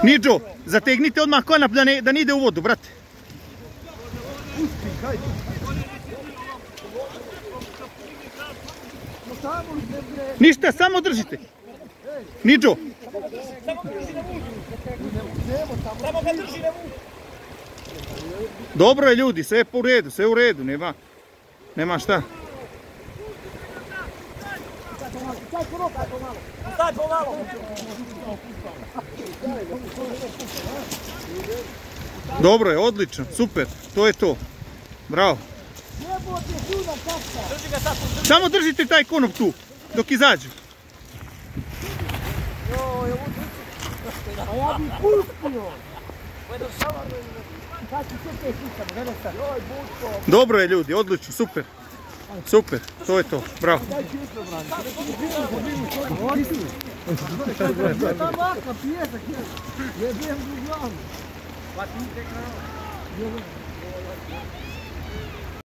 Niđo, zategnite odmah konap da ne ide u vodu, brate. Ništa, samo držite. Niđo. Dobro je ljudi, sve je po redu, sve u redu, nema šta. Dobro je, odlično, super, to je to. Bravo. Samo držite taj konop tu, dok izađe. Dobro je ljudi, odlično, super. Super, to je to, bravo.